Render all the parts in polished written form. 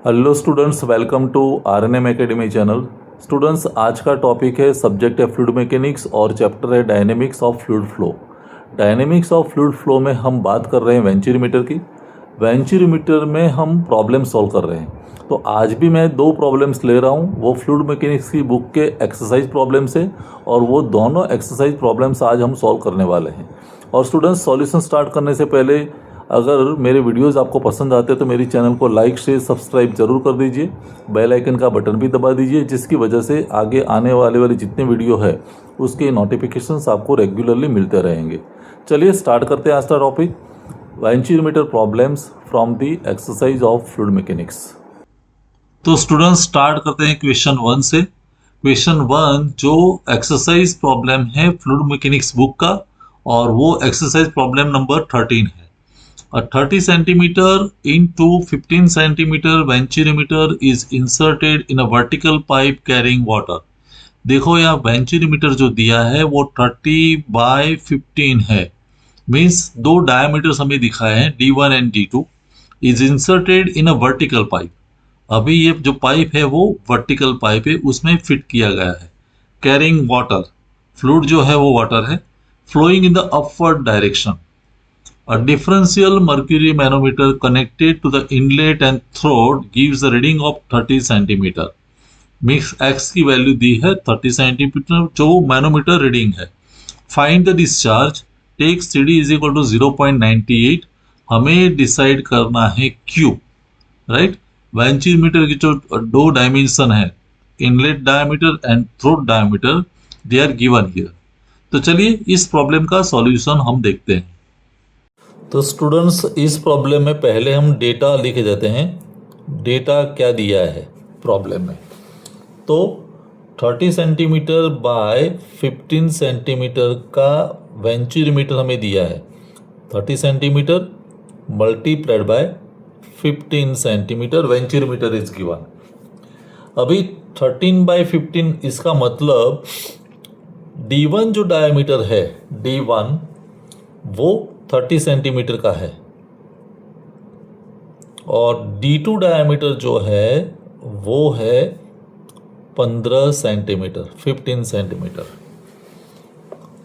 Hello students, welcome to RNM academy channel. Students, आज का topic है सब्जेक्ट है फ्लूइड मैकेनिक्स और चैप्टर है dynamics of fluid flow. Dynamics of fluid flow में हम बात कर रहे हैं वेंचुरीमीटर की। वेंचुरीमीटर में हम प्रॉब्लम सॉल्व कर रहे हैं। तो आज भी मैं दो प्रॉब्लम्स ले रहा हूँ, वो फ्लूइड मैकेनिक्स की बुक के एक्सरसाइज प्रॉब्लम से, और वो दोनों एक्सरसाइज प्रॉब्लम्स आज हम सॉल्व करने वाले हैं। और स्टूडेंट्स, सॉल्यूशन स्टार्ट करने से पहले अगर मेरे वीडियोस आपको पसंद आते हैं तो मेरी चैनल को लाइक शेयर सब्सक्राइब जरूर कर दीजिए। बेल आइकन का बटन भी दबा दीजिए, जिसकी वजह से आगे आने वाले जितने वीडियो है उसके नोटिफिकेशंस आपको रेगुलरली मिलते रहेंगे। चलिए स्टार्ट करते हैं आज का topic, venturimeter problems from the exercise of fluid mechanics. तो स्टूडेंट्स, स्टार्ट करते हैं क्वेश्चन 1 से। क्वेश्चन 1 जो एक्सरसाइज प्रॉब्लम है फ्लूइड मैकेनिक्स बुक का, और वो एक्सरसाइज प्रॉब्लम नंबर 13 है। A 30 centimeter into 15 centimeter venturimeter is inserted in a vertical pipe carrying water। देखो यहाँ वेंचुरीमीटर जो दिया है वो 30/15 है। मीन्स दो डायमीटर्स हमें दिखाए हैं D1 and D2 is inserted in a vertical pipe. अभी ये जो पाइप है वो वर्टिकल पाइप है, उसमें फिट किया गया है। कैरिंग वाटर, फ्लूइड जो है वो वाटर है, flowing in the upward direction. A differential mercury manometer connected to the inlet and throat gives a reading of 30 centimeter। मिक्स एक्स की वैल्यू दी है 30 सेंटीमीटर, जो मैनोमीटर रीडिंग है। Find the discharge, take C D is equal to 0.98। हमें decide करना है Q, right. Venturimeter की जो दो डायमेंशन है, inlet diameter and throat diameter, they are given here. तो चलिए इस प्रॉब्लम का सॉल्यूशन हम देखते हैं। तो स्टूडेंट्स, इस प्रॉब्लम में पहले हम डेटा लिख देते हैं। डेटा क्या दिया है प्रॉब्लम में, तो 30 सेंटीमीटर बाय 15 सेंटीमीटर का वेंचुरीमीटर हमें दिया है। 30 centimetre multiplied by 15 centimetre venturimeter is given. अभी 13/15 इसका मतलब D1 जो डायमीटर है, D1 वो 30 सेंटीमीटर का है, और D2 डायमीटर जो है वो है 15 सेंटीमीटर, 15 सेंटीमीटर।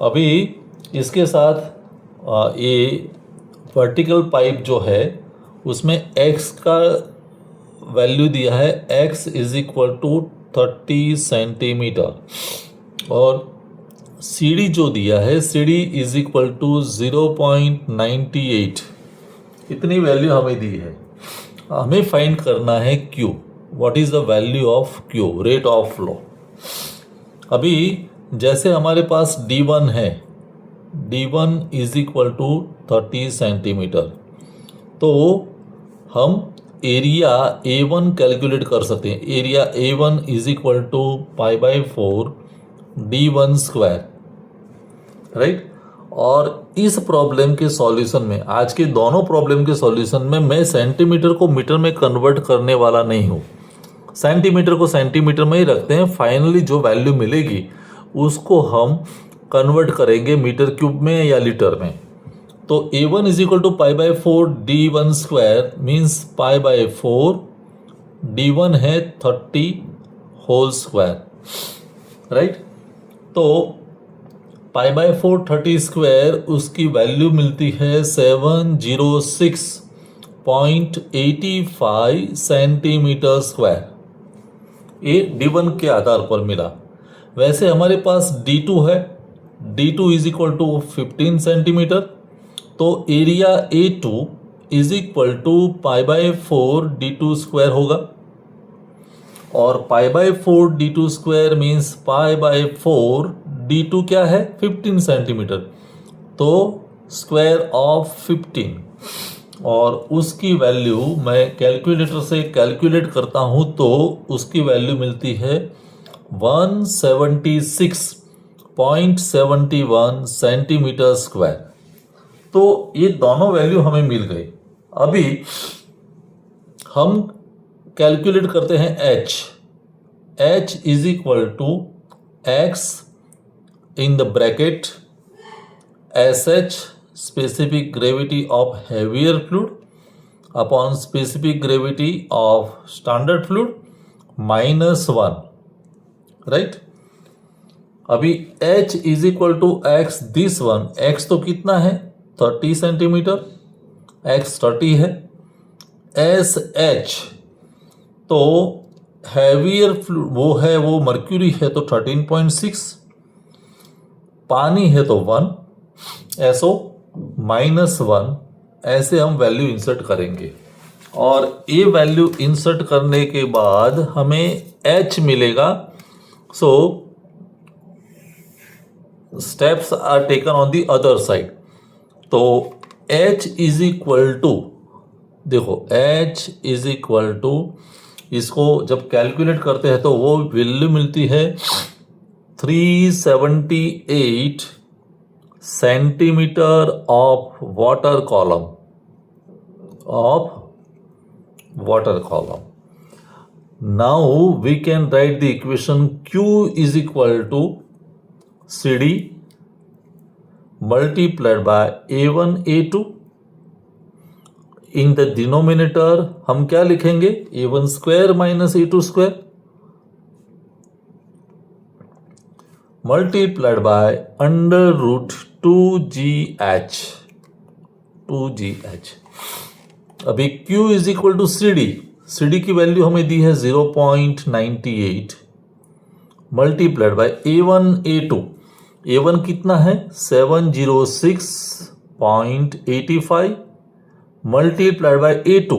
अभी इसके साथ ये वर्टिकल पाइप जो है उसमें x का वैल्यू दिया है, x इज इक्वल टू 30 सेंटीमीटर, और सी डी जो दिया है, C D is equal to 0.98। इतनी वैल्यू हमें दी है। हमें फाइंड करना है Q, what is the value of Q, rate of flow. अभी जैसे हमारे पास D1 है, D1 is equal to 30 centimetre, तो हम एरिया A1 कैलकुलेट कर सकते हैं। Area A1 is equal to π/4 D1 square, right. और इस प्रॉब्लम के सॉल्यूशन में, आज के दोनों प्रॉब्लम के सॉल्यूशन में, मैं सेंटीमीटर को मीटर में कन्वर्ट करने वाला नहीं हूँ। सेंटीमीटर को सेंटीमीटर में ही रखते हैं। फाइनली जो वैल्यू मिलेगी उसको हम कन्वर्ट करेंगे मीटर क्यूब में या लीटर में। तो A1 is equal to π/4 D1 square means π/4 D1 है 30 होल स्क्वायर, राइट। तो π/4 30 स्क्वायर, उसकी वैल्यू मिलती है 706.85 सेंटीमीटर स्क्वायर। ये D1 के आधार पर मिला। वैसे हमारे पास D2 है, D2 is equal to 15 centimetre, तो area A2 is equal to π/4 D2 square होगा, और π/4 D2 स्क्वायर मीन्स π/4 D2 क्या है, 15 सेंटीमीटर, तो स्क्वायर ऑफ 15, और उसकी वैल्यू मैं कैलकुलेटर से कैलकुलेट करता हूँ तो उसकी वैल्यू मिलती है 176.71 सेंटीमीटर स्क्वायर। तो ये दोनों वैल्यू हमें मिल गई। अभी हम कैलकुलेट करते हैं H is equal to x in the bracket SH specific gravity of heavier fluid upon specific gravity of standard fluid -1, right. अभी h is equal to x, this one, x तो कितना है 30 सेंटीमीटर, x 30 है। S H तो heavier fluid वो है, वो mercury है तो 13.6, पानी है तो 1, SO -1, ऐसे हम वैल्यू इंसर्ट करेंगे। और ये वैल्यू इंसर्ट करने के बाद हमें H मिलेगा। So steps are taken on the other side. तो H इज इक्वल टू, देखो H इज इक्वल टू, इसको जब कैलकुलेट करते हैं तो वो वैल्यू मिलती है 378 centimetre of water column, Now we can write the equation Q is equal to CD multiplied by A1 A2। in the denominator हम क्या लिखेंगे, A1 square minus A2 square multiplied by under root 2GH। अभी Q is equal to CD की वैल्यू हमें दी है 0.98 multiplied by A1 A1 कितना है 706.85 मल्टीप्लाइड बाय A2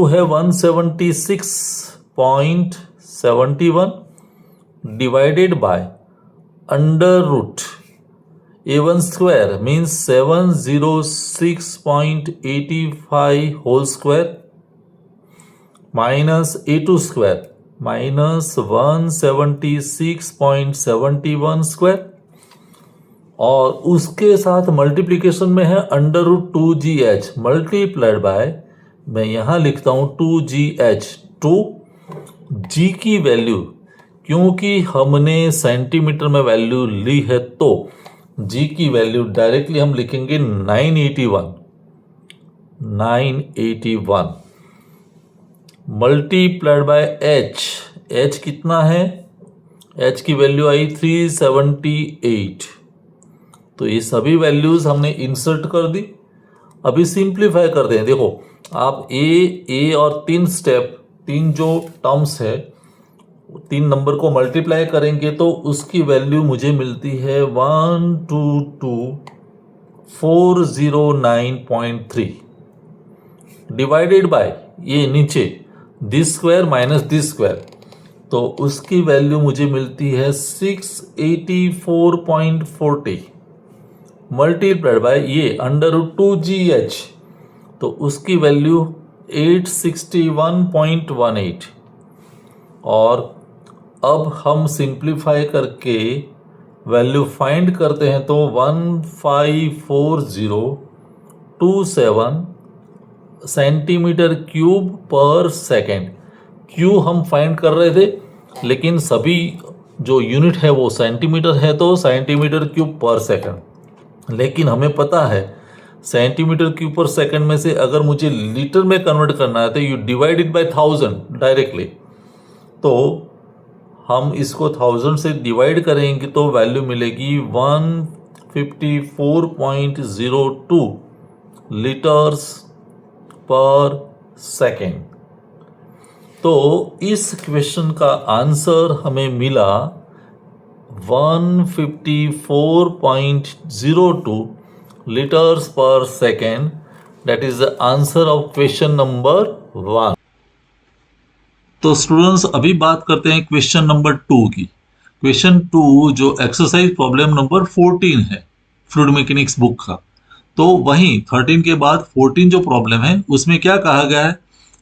है 176.71 divided by under root A1 square means 706.85 whole square minus A2 square minus 176.71 square, और उसके साथ मल्टीप्लिकेशन में है under root 2GH multiplied by, मैं यहाँ लिखता हूँ 2GH। 2G की वैल्यू, क्योंकि हमने सेंटीमीटर में वैल्यू ली है तो G की वैल्यू डायरेक्टली हम लिखेंगे 981 मल्टीप्लाइड बाय H कितना है, H की वैल्यू आई 378। तो ये सभी वैल्यूज हमने इंसर्ट कर दी। अभी सिंप्लीफाई करते हैं। देखो आप ए और 3 स्टेप, 3 जो टर्म्स है 3 नंबर को मल्टीप्लाई करेंगे तो उसकी वैल्यू मुझे मिलती है 122,409.3 डिवाइडेड बाय ये नीचे this square minus this square, तो उसकी वैल्यू मुझे मिलती है 684.40 मल्टीप्लाइड बाय ये अंडर रूट 2GH, तो उसकी वैल्यू 861.18। और अब हम सिंप्लीफाई करके वैल्यू फाइंड करते हैं तो 154027 सेंटीमीटर क्यूब पर सेकेंड। क्यू हम फाइंड कर रहे थे, लेकिन सभी जो यूनिट है वो सेंटीमीटर है तो सेंटीमीटर क्यूब पर सेकेंड, लेकिन हमें पता है सेंटीमीटर क्यूब पर सेकेंड में से अगर मुझे लीटर में कन्वर्ट करना है तो you divide it by 1000 directly. तो हम इसको 1000 से डिवाइड करेंगे तो वैल्यू मिलेगी 154.02 लीटर्स पर सेकेंड। तो इस क्वेश्चन का आंसर हमें मिला 154.02 लीटर्स पर second. That is the answer of question number 1। तो स्टूडेंट्स अभी बात करते हैं क्वेश्चन नंबर 2 की। क्वेश्चन 2 जो एक्सरसाइज प्रॉब्लम नंबर 14 है फ्लूइड मैकेनिक्स बुक का, तो वहीं 13 के बाद 14 जो प्रॉब्लम है उसमें क्या कहा गया है,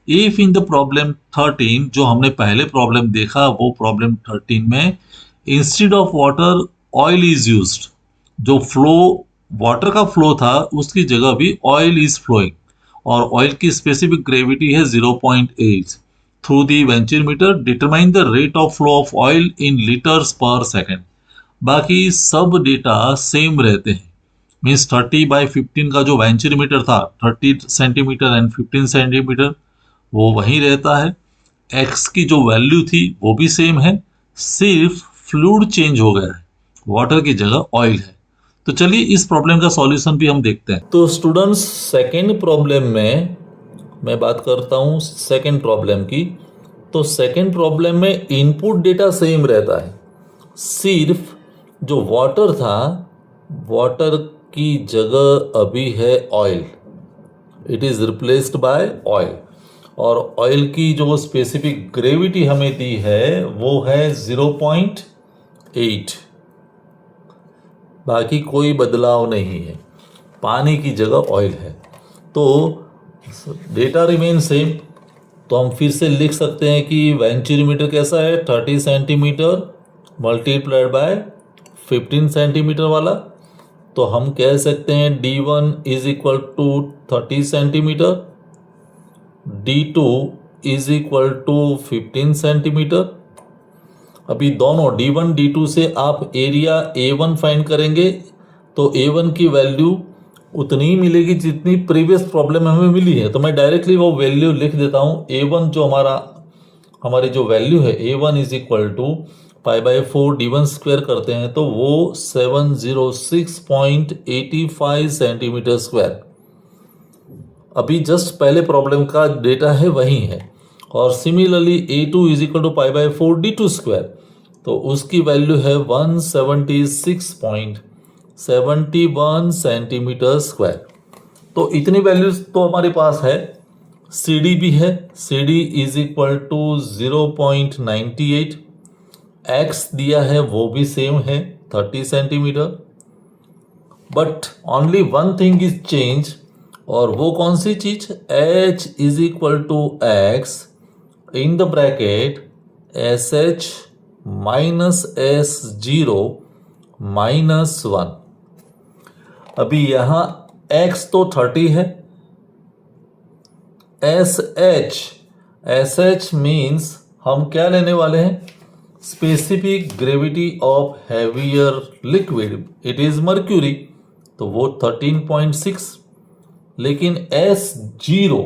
इफ इन द प्रॉब्लम 13 जो हमने पहले प्रॉब्लम देखा वो प्रॉब्लम 13 में instead of water oil is used, जो फ्लो वाटर का फ्लो था उसकी जगह भी ऑयल इज फ्लोइंग, और ऑयल की स्पेसिफिक ग्रेविटी है 0.8। Through the venturimeter determine the rate of flow of oil in litres पर सेकेंड। बाकी सब डेटा सेम रहते हैं, मीन्स 30/15 का जो वेंचुरीमीटर था 30 सेंटीमीटर एंड 15 सेंटीमीटर वो वहीं रहता है। एक्स की जो वैल्यू थी वो भी सेम है, सिर्फ फ्लूइड चेंज हो गया है, वाटर की जगह ऑयल है। तो चलिए इस प्रॉब्लम का सॉल्यूशन भी हम देखते हैं। तो स्टूडेंट्स सेकेंड प्रॉब्लम में मैं बात करता हूँ सेकेंड प्रॉब्लम की। तो सेकेंड प्रॉब्लम में इनपुट डेटा सेम रहता है, सिर्फ जो वाटर था वाटर की जगह अभी है oil, it is replaced by oil. और ऑयल की जो स्पेसिफिक ग्रेविटी हमें दी है वो है 0.8, बाकी कोई बदलाव नहीं है, पानी की जगह ऑयल है। तो डेटा रिमेन सेम। तो हम फिर से लिख सकते हैं कि वेंचुरीमीटर कैसा है, 30 सेंटीमीटर मल्टीप्लाइड बाय 15 सेंटीमीटर वाला। तो हम कह सकते हैं D1 is equal to 30 centimetre, D2 is equal to 15 centimetre. अभी दोनों D1 D2 से आप एरिया A1 फाइंड करेंगे तो A1 की वैल्यू उतनी ही मिलेगी जितनी प्रीवियस प्रॉब्लम में हमें मिली है। तो मैं डायरेक्टली वो वैल्यू लिख देता हूँ। A1 जो हमारी जो वैल्यू है A1 is equal to π/4 D1 square करते हैं तो वो 706.85 सेंटीमीटर स्क्वायर। अभी जस्ट पहले प्रॉब्लम का डेटा है वही है। और similarly A2 is equal to π/4 D2 square, तो उसकी वैल्यू है 176.71 सेंटीमीटर स्क्वायर। तो इतनी वैल्यूज तो हमारे पास है। CD भी है, CD is equal to 0.98, X दिया है वो भी सेम है 30 centimetre. But only one thing is change, और वो कौन सी चीज, H is equal to X in the bracket SH minus S0 minus 1। अभी यहां X तो 30 है, SH मीन्स हम क्या लेने वाले हैं, specific gravity of heavier liquid, it is mercury, तो वो 13.6। लेकिन S0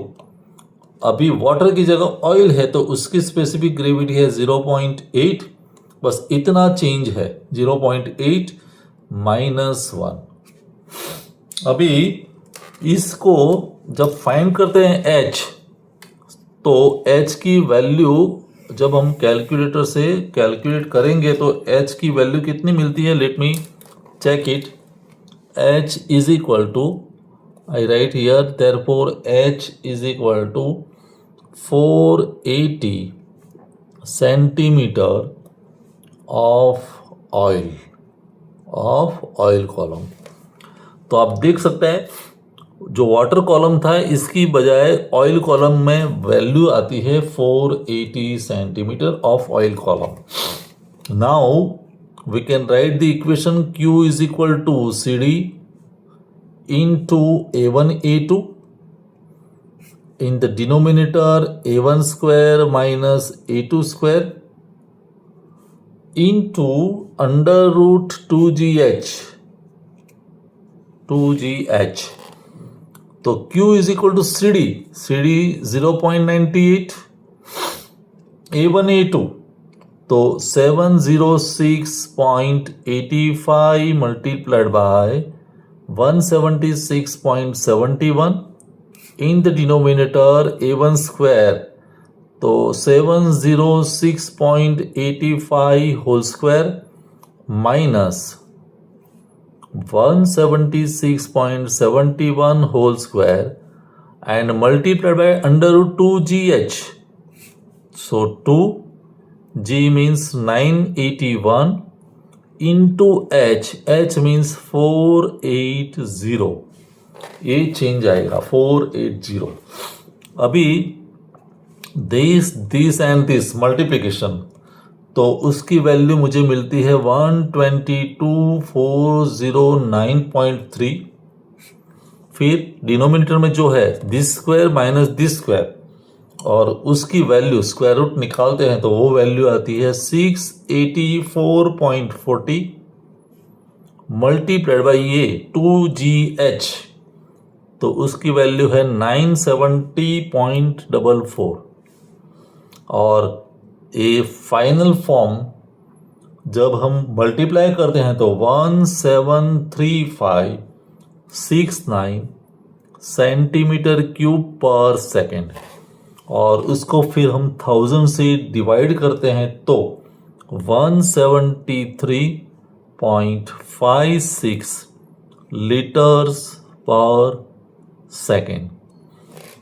अभी वाटर की जगह ऑयल है तो उसकी स्पेसिफिक ग्रेविटी है 0.8, बस इतना चेंज है, 0.8 माइनस 1। अभी इसको जब फाइंड करते हैं H, तो H की वैल्यू जब हम कैलकुलेटर से कैलकुलेट करेंगे तो H की वैल्यू कितनी मिलती है, let me check it. H is equal to, I write here, therefore H is equal to 480 centimeter of oil column। तो आप देख सकते हैं जो वाटर कॉलम था इसकी बजाय ऑयल कॉलम में वैल्यू आती है 480 centimetre of oil column. Now we can write the equation Q is equal to CD into A1 A2, in the denominator A1 square minus A2 square into under root 2GH। तो Q is equal to CD 0.98, A1 A2 तो 706.85 multiplied by 176.71 in the denominator A1 square, तो 706.85 whole square minus 176.71 whole square and multiplied by under root 2GH. So 2G means 981 into H means 480, ये change आएगा 480। अभी this and this multiplication, तो उसकी value मुझे मिलती है 122,409.3। फिर डिनोमिनेटर में जो है this square minus this square, और उसकी वैल्यू स्क्वायर रूट निकालते हैं तो वो वैल्यू आती है 684.40 मल्टीप्लाइड बाई ये 2GH, तो उसकी वैल्यू है 970.44 और ये फाइनल फॉर्म जब हम मल्टीप्लाई करते हैं तो 173569 सेंटीमीटर क्यूब पर सेकेंड, और उसको फिर हम 1000 से डिवाइड करते हैं तो 173.56 लीटर्स पर सेकेंड।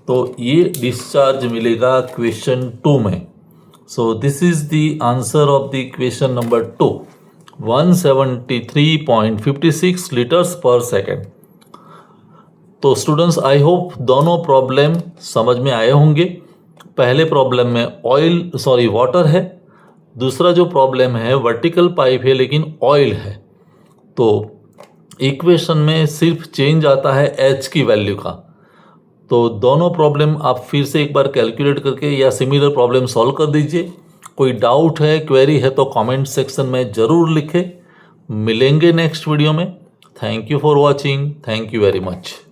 तो ये डिस्चार्ज मिलेगा क्वेश्चन 2 में। So this is the answer of the question number 2, 173.56 litres पर सेकेंड। तो स्टूडेंट्स, आई होप दोनों प्रॉब्लम समझ में आए होंगे। पहले प्रॉब्लम में वाटर है, दूसरा जो प्रॉब्लम है वर्टिकल पाइप है लेकिन ऑयल है। तो इक्वेशन में सिर्फ चेंज आता है एच की वैल्यू का। तो दोनों प्रॉब्लम आप फिर से एक बार कैलकुलेट करके या सिमिलर प्रॉब्लम सॉल्व कर दीजिए। कोई डाउट है, क्वेरी है तो कमेंट सेक्शन में ज़रूर लिखें। मिलेंगे नेक्स्ट वीडियो में। Thank you for watching. Thank you very much.